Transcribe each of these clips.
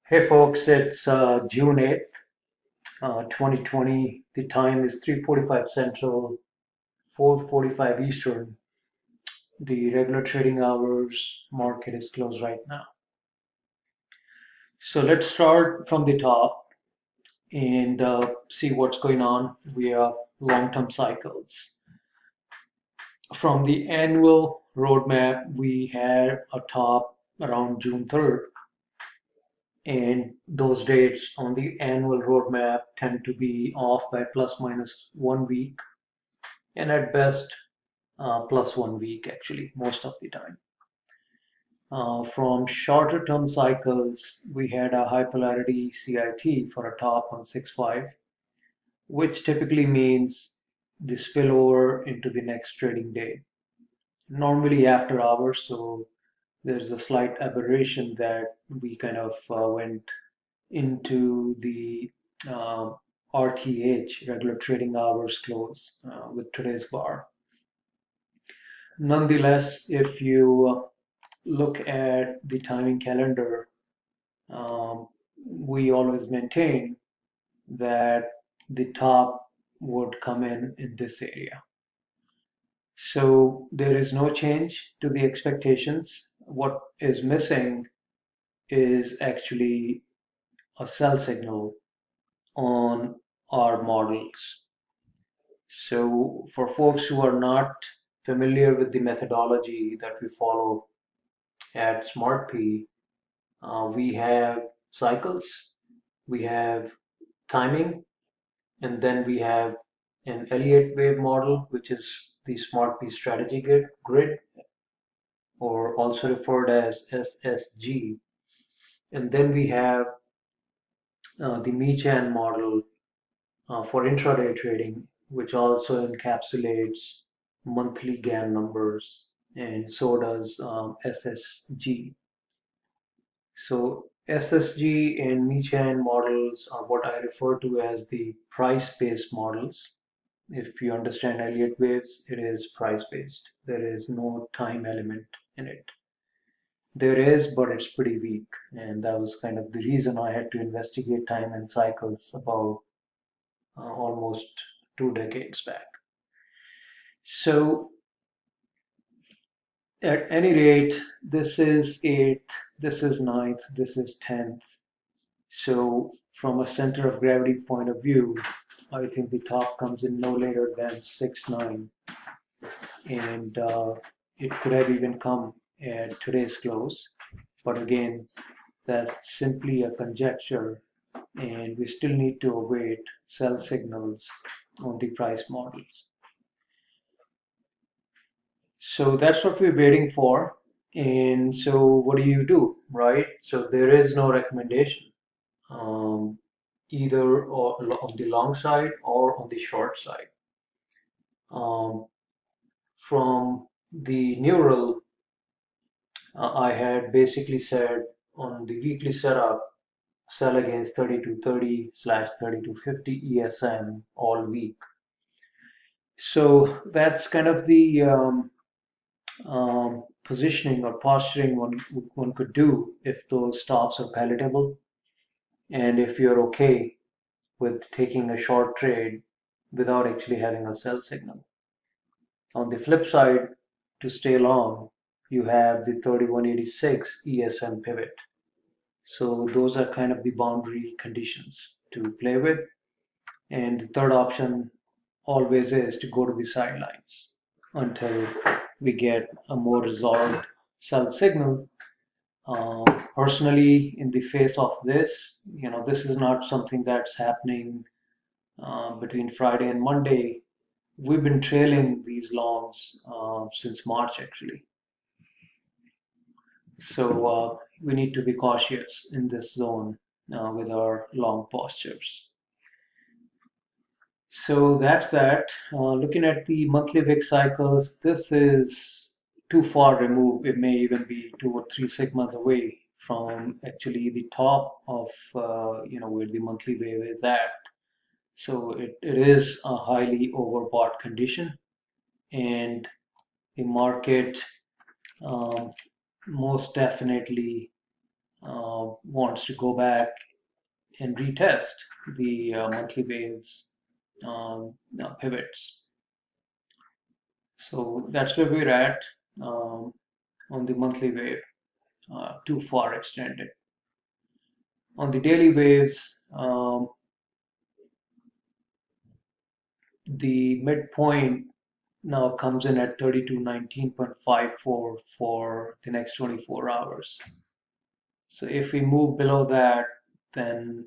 Hey folks, it's June 8th, 2020. The time is 3:45 Central, 4:45 Eastern. The regular trading hours market is closed right now. So let's start from the top and see what's going on via long-term cycles. From the annual roadmap, we had a top around June 3rd, and those dates on the annual roadmap tend to be off by plus minus 1 week, and at best plus 1 week actually most of the time. From shorter term cycles, we had a high polarity CIT for a top on 6-5, which typically means the spillover into the next trading day, normally after hours. So there's a slight aberration that we kind of went into the uh, RTH, regular trading hours close, with today's bar. Nonetheless, if you look at the timing calendar, um, we always maintain that the top would come in this area. So there is no change to the expectations. What is missing is actually a sell signal on our models. So for folks who are not familiar with the methodology that we follow at SmartP, we have cycles, we have timing, and then we have an Elliott wave model, which is the SmartP strategy grid, or also referred as SSG. And then we have the Michan model for intraday trading, which also encapsulates monthly GAN numbers, and so does SSG. So SSG and Michan models are what I refer to as the price-based models. If you understand Elliott waves, it is price-based. There is no time element in it. There is, but it's pretty weak. And that was kind of the reason I had to investigate time and cycles about almost 2 decades back. So at any rate, this is 8th, this is ninth, this is 10th. So from a center of gravity point of view, I think the top comes in no later than 6-9, and it could have even come at today's close. But again, that's simply a conjecture, and we still need to await sell signals on the price models. So that's what we're waiting for. And so what do, right? So there is no recommendation, um, either on the long side or on the short side. Um, from the neural, I had basically said on the weekly setup, sell against 3230 slash 3250 ESM all week. So that's kind of the positioning or posturing one could do if those stops are palatable, and if you're okay with taking a short trade without actually having a sell signal. On the flip side, to stay long, you have the 3186 ESM pivot. So those are kind of the boundary conditions to play with. And the third option always is to go to the sidelines until we get a more resolved sell signal. Uh, Personally, in the face of this, this is not something that's happening between Friday and Monday. We've been trailing these longs since March, actually. So we need to be cautious in this zone with our long postures. So that's that. Looking at the monthly VIX cycles, this is too far removed. It may even be 2 or 3 sigmas away from actually the top of where the monthly wave is at. So it is a highly overbought condition, and the market um, most definitely wants to go back and retest the monthly waves pivots. So that's where we're at on the monthly wave, too far extended. On the daily waves, the midpoint now comes in at 3219.54 for the next 24 hours. So if we move below that, then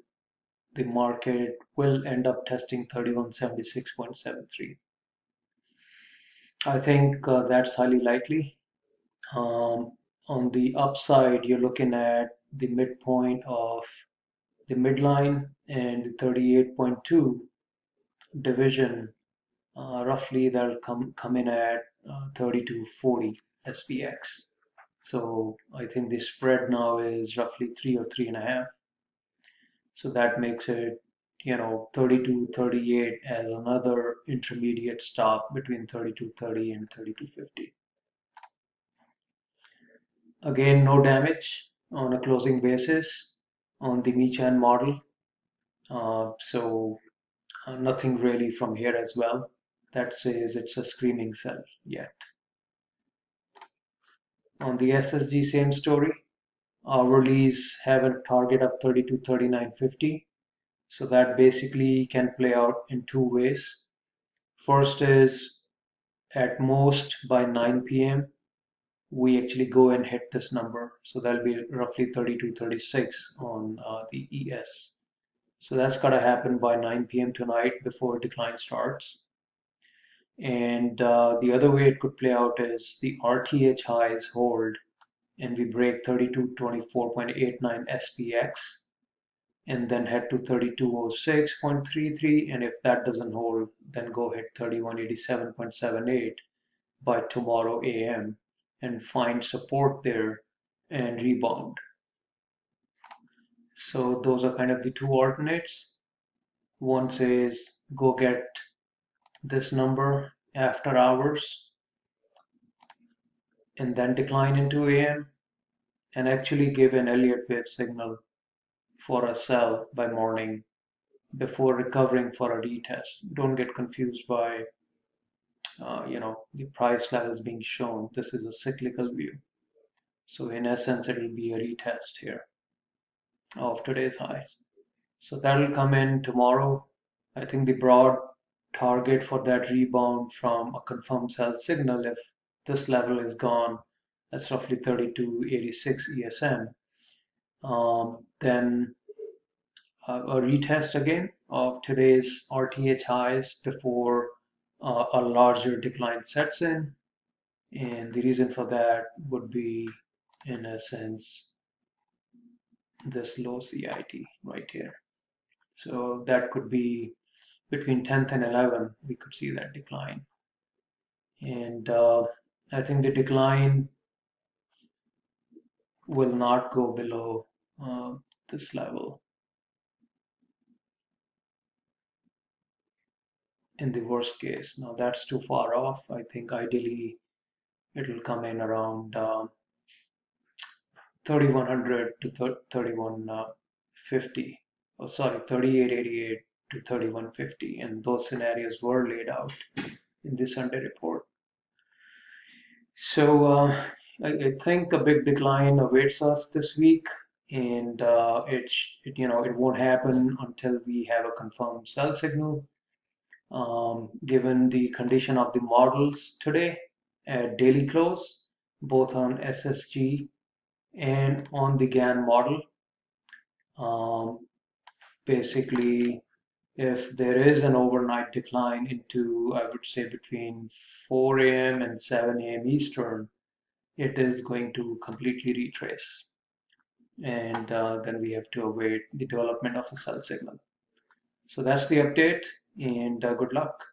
the market will end up testing 3176.73. I think that's highly likely. Um, on the upside, you're looking at the midpoint of the midline and the 38.2 division. Roughly, that'll come in at 3240 SPX. So I think the spread now is roughly 3 or 3.5. So that makes it, 32, 38 as another intermediate stop between 32.30 and 32.50. Again, no damage on a closing basis on the Michan model. So nothing really from here as well that says it's a screaming sell yet. On the SSG, same story. Hourlies have a target of 32.39.50. So that basically can play out in two ways. First is at most by 9 p.m. we actually go and hit this number. So that'll be roughly 32.36 on the ES. So that's got to happen by 9 p.m. tonight before decline starts. And the other way it could play out is the RTH highs hold and we break 3224.89 SPX and then head to 3206.33, and if that doesn't hold, then go hit 3187.78 by tomorrow AM and find support there and rebound. So those are kind of the two alternates. One says go get this number after hours and then decline into AM and actually give an Elliott wave signal for a sell by morning before recovering for a retest. Don't get confused by the price levels being shown. This is a cyclical view. So in essence, it will be a retest here of today's highs. So that will come in tomorrow. I think the broad target for that rebound from a confirmed sell signal, if this level is gone, that's roughly 32.86 ESM. Then a retest again of today's RTH highs before a larger decline sets in. And the reason for that would be, in a sense, this low CIT right here. So that could be between 10th and 11, we could see that decline. And I think the decline will not go below this level in the worst case. Now that's too far off. I think ideally it will come in around 3100 to 3150. Oh, sorry, 3888 to 3150. And those scenarios were laid out in the Sunday report. So I think a big decline awaits us this week, and it won't happen until we have a confirmed sell signal. Given the condition of the models today at daily close, both on SSG and on the GAN model, um, basically, if there is an overnight decline into, I would say, between 4 a.m. and 7 a.m. Eastern, it is going to completely retrace. And then we have to await the development of a sell signal. So that's the update, and good luck.